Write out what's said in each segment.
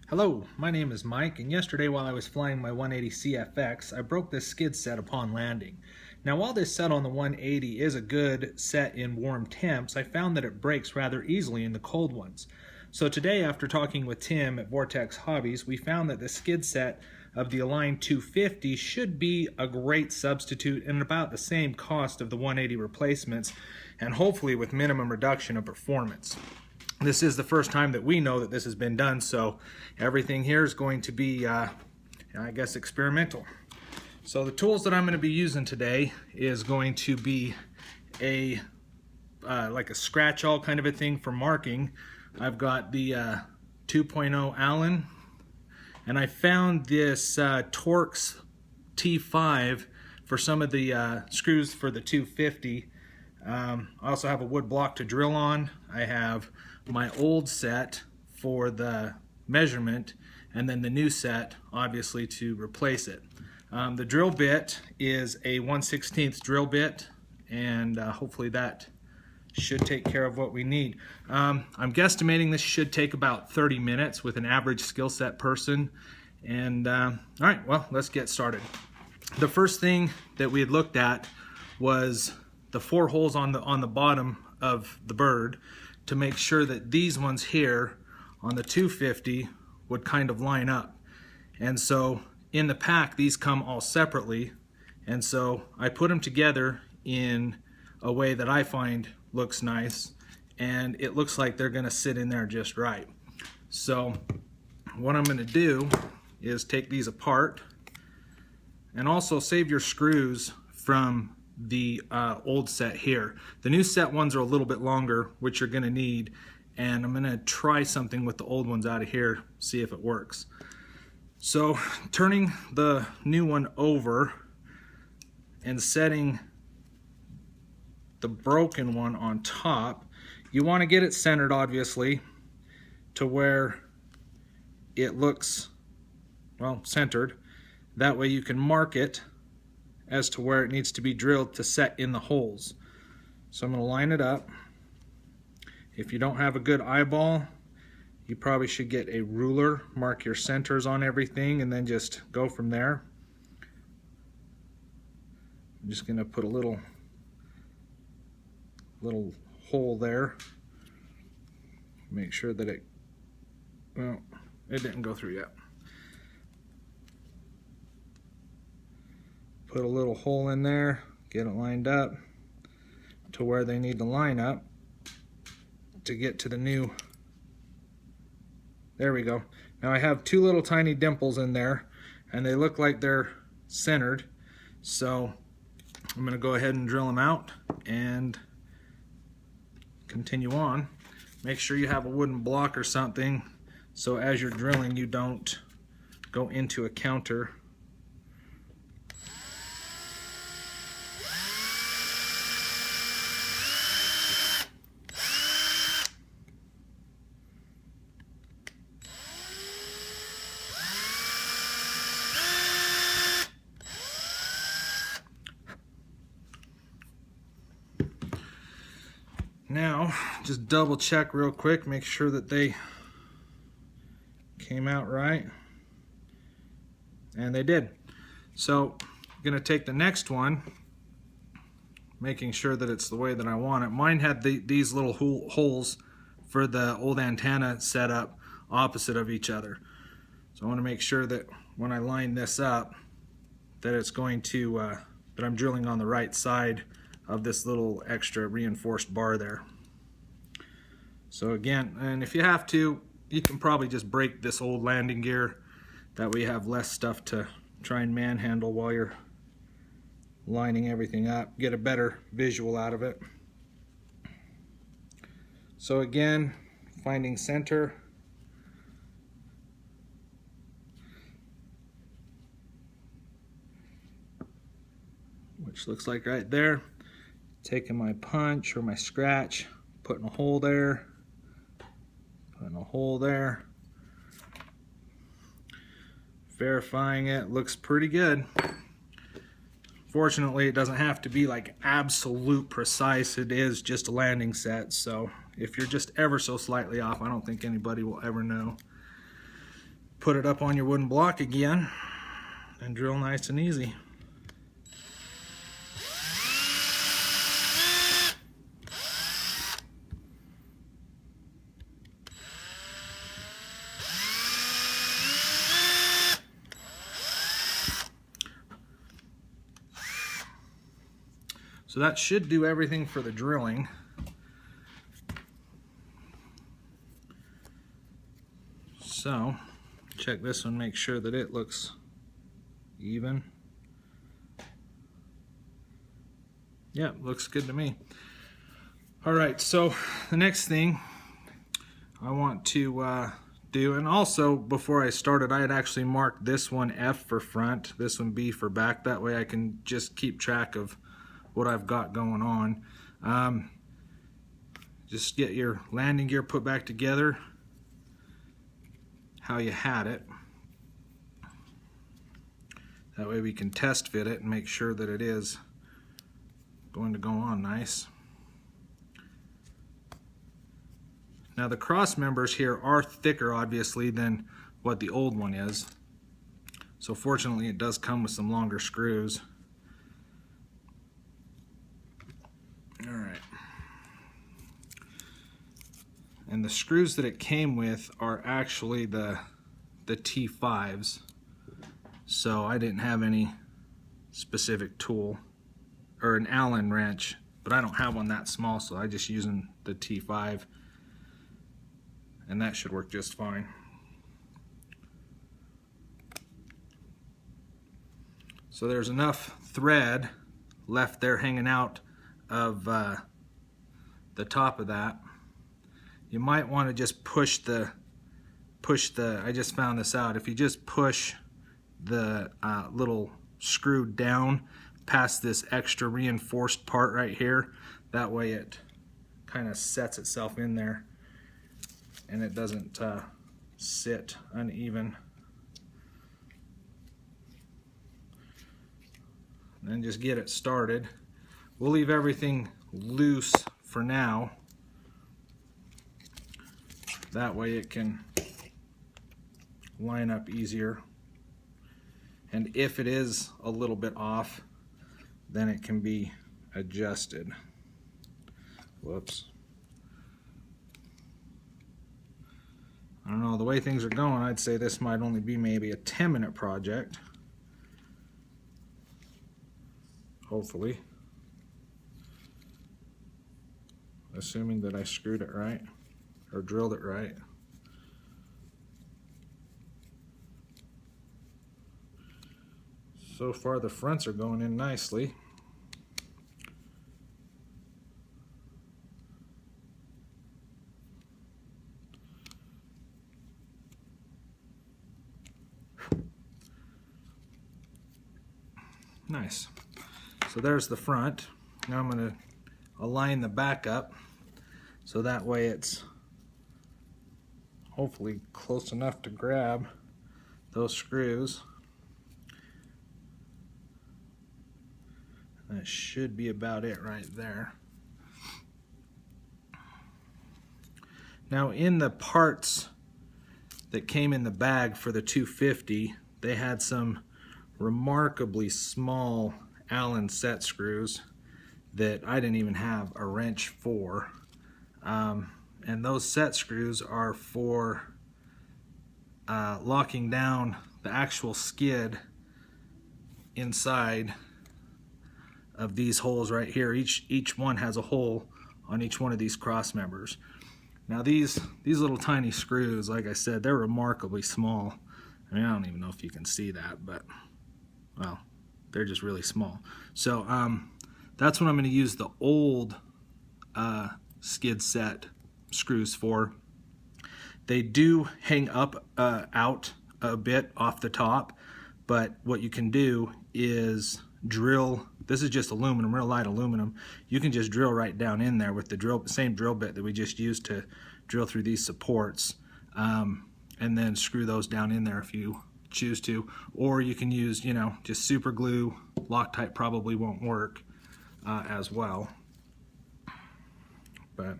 Hello, my name is Mike, and yesterday while I was flying my 180 CFX, I broke this skid set upon landing. Now while this set on the 180 is a good set in warm temps, I found that it breaks rather easily in the cold ones. So today, after talking with Tim at Vortex Hobbies, we found that the skid set of the Align 250 should be a great substitute and about the same cost of the 180 replacements, and hopefully with minimum reduction of performance. This is the first time that we know that this has been done, so everything here is going to be, I guess, experimental. So the tools that I'm going to be using today is going to be a like a scratch-all kind of a thing for marking. I've got the 2.0 Allen, and I found this Torx T5 for some of the screws for the 250. I also have a wood block to drill on. I have my old set for the measurement, and then the new set obviously to replace it. The drill bit is a 1/16 drill bit, and hopefully that should take care of what we need. I'm guesstimating this should take about 30 minutes with an average skill set person. And all right, well, let's get started. The first thing that we had looked at was the 4 holes on the bottom of the bird, to make sure that these ones here on the 250 would kind of line up. And so in the pack, these come all separately, and so I put them together in a way that I find looks nice, and it looks like they're gonna sit in there just right. So what I'm gonna do is take these apart, and also save your screws from the old set here. The new set ones are a little bit longer, which you're going to need, and I'm going to try something with the old ones out of here, see if it works. So turning the new one over and setting the broken one on top, you want to get it centered, obviously, to where it looks, well, centered. That way you can mark it as to where it needs to be drilled to set in the holes. So I'm going to line it up. If you don't have a good eyeball, you probably should get a ruler, mark your centers on everything, and then just go from there. I'm just going to put a little hole there. Make sure that it didn't go through yet. Put a little hole in there, get it lined up to where they need to line up to get to the new. There we go. Now I have 2 little tiny dimples in there, and they look like they're centered. So I'm going to go ahead and drill them out and continue on. Make sure you have a wooden block or something, so as you're drilling you don't go into a counter. Now, just double check real quick, make sure that they came out right, and they did. So I'm gonna take the next one, making sure that it's the way that I want it. Mine had these little holes for the old antenna set up opposite of each other. So I want to make sure that when I line this up, that it's going to, that I'm drilling on the right side of this little extra reinforced bar there. So again, and if you have to, you can probably just break this old landing gear. That way you have less stuff to try and manhandle while you're lining everything up. Get a better visual out of it. So again, finding center. Which looks like right there. Taking my punch or my scratch, putting a hole there, putting a hole there, verifying it, looks pretty good. Fortunately, it doesn't have to be like absolute precise. It is just a landing set, so if you're just ever so slightly off, I don't think anybody will ever know. put it up on your wooden block again and drill nice and easy. So that should do everything for the drilling. So check this one, make sure that it looks even. Yeah, looks good to me. All right, so the next thing I want to do, and also before I started, I had actually marked this one F for front, this one B for back. That way I can just keep track of what I've got going on. Just get your landing gear put back together how you had it. That way we can test fit it and make sure that it is going to go on nice. Now the cross members here are thicker obviously than what the old one is. So fortunately it does come with some longer screws. Alright. And the screws that it came with are actually the T5s. So I didn't have any specific tool or an Allen wrench, but I don't have one that small, so I just using the T5, and that should work just fine. So there's enough thread left there hanging out of the top of that. You might want to just push the, I just found this out, if you just push the little screw down past this extra reinforced part right here, that way it kind of sets itself in there and it doesn't sit uneven. And then just get it started. We'll leave everything loose for now. That way it can line up easier. And if it is a little bit off, then it can be adjusted. Whoops. I don't know, the way things are going, I'd say this might only be maybe a 10-minute project. Hopefully. Assuming that I screwed it right, or drilled it right. So far the fronts are going in nicely. Nice. So there's the front. Now I'm going to align the back up so that way it's hopefully close enough to grab those screws. That should be about it right there. Now in the parts that came in the bag for the 250, they had some remarkably small Allen set screws that I didn't even have a wrench for. And those set screws are for locking down the actual skid inside of these holes right here. Each one has a hole on each one of these cross members. Now these little tiny screws, like I said, they're remarkably small. I mean, I don't even know if you can see that, but well, they're just really small. So that's what I'm going to use the old skid set screws for. They do hang up out a bit off the top, but what you can do is drill. This is just aluminum, real light aluminum. You can just drill right down in there with the same drill bit that we just used to drill through these supports, and then screw those down in there if you choose to. Or you can use, you know, just super glue. Loctite probably won't work as well. But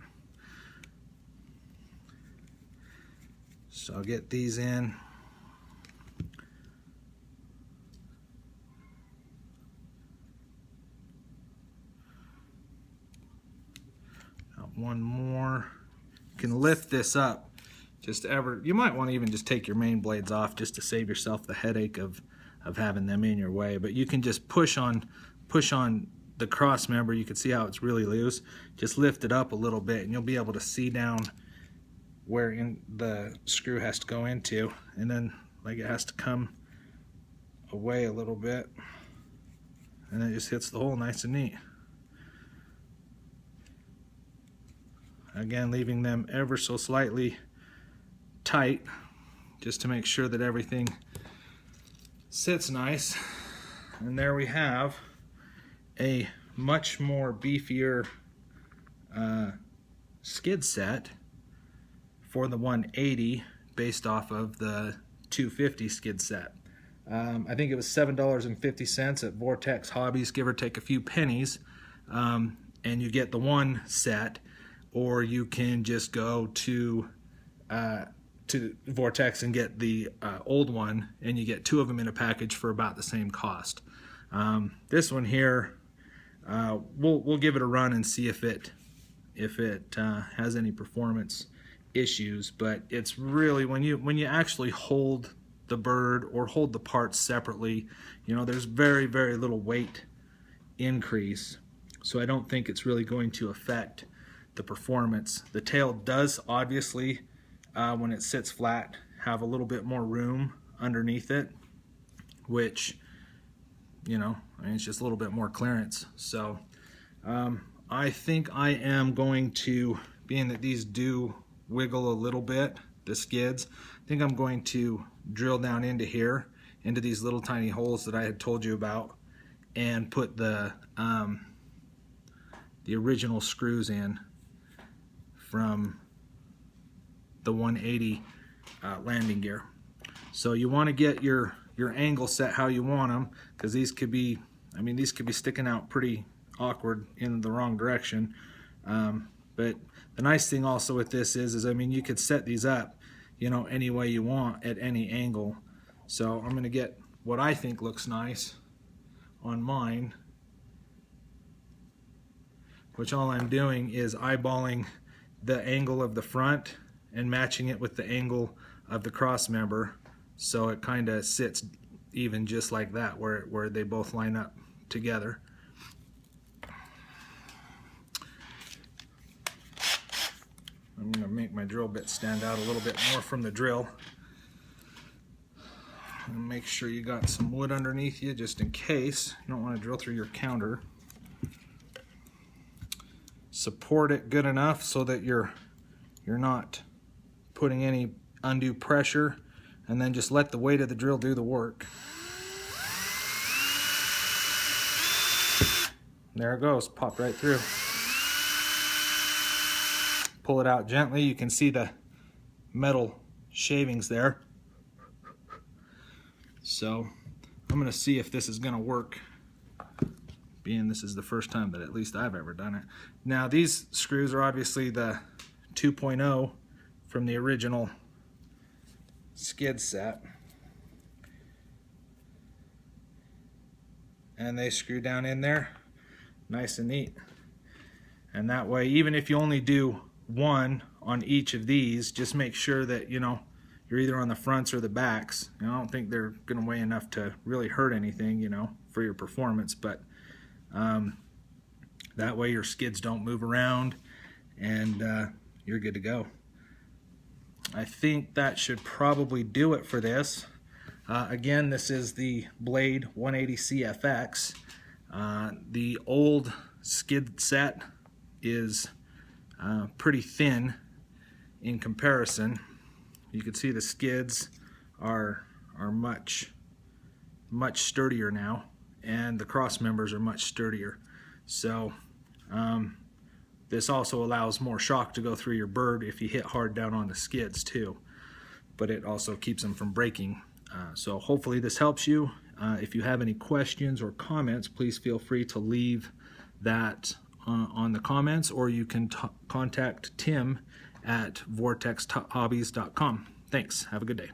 so I'll get these in. one more. You can lift this up you might want to even just take your main blades off just to save yourself the headache of having them in your way. But you can just push on the cross member. You can see how it's really loose. Just lift it up a little bit and you'll be able to see down where the screw has to go into, and then like it has to come away a little bit, and then it just hits the hole nice and neat. Again, leaving them ever so slightly tight just to make sure that everything sits nice. And there we have a much more beefier skid set for the 180 based off of the 250 skid set. I think it was $7.50 at Vortex Hobbies, give or take a few pennies, and you get the one set, or you can just go to Vortex and get the old one, and you get two of them in a package for about the same cost. This one here, we'll give it a run and see if it has any performance issues, but it's really when you actually hold the bird or hold the parts separately, there's very, very little weight increase, so I don't think it's really going to affect the performance. The tail does obviously, when it sits flat, have a little bit more room underneath it, which, it's just a little bit more clearance. So I think I am going to, being that these do wiggle a little bit, the skids, I think I'm going to drill down into here, into these little tiny holes that I had told you about, and put the original screws in from the 180 landing gear. So you want to get your angle set how you want them, because these could be sticking out pretty awkward in the wrong direction. But the nice thing also with this is you could set these up, any way you want at any angle. So I'm going to get what I think looks nice on mine, which all I'm doing is eyeballing the angle of the front and matching it with the angle of the cross member, so it kind of sits even just like that, where they both line up together. I'm going to make my drill bit stand out a little bit more from the drill. And make sure you got some wood underneath you just in case. You don't want to drill through your counter. Support it good enough so that you're not putting any undue pressure, and then just let the weight of the drill do the work. There it goes, popped right through. Pull it out gently. You can see the metal shavings there. So I'm going to see if this is going to work, being this is the first time that at least I've ever done it. Now these screws are obviously the 2.0 from the original skid set, and they screw down in there nice and neat. And that way, even if you only do one on each of these, just make sure that you're either on the fronts or the backs. I don't think they're going to weigh enough to really hurt anything, for your performance, but that way your skids don't move around, and you're good to go. I think that should probably do it for this. Again, this is the Blade 180 CFX. The old skid set is pretty thin in comparison. You can see the skids are much sturdier now, and the cross members are much sturdier. So this also allows more shock to go through your bird if you hit hard down on the skids too, but it also keeps them from breaking. So hopefully this helps you. If you have any questions or comments, please feel free to leave that on the comments, or you can contact Tim at vortexhobbies.com. Thanks. Have a good day.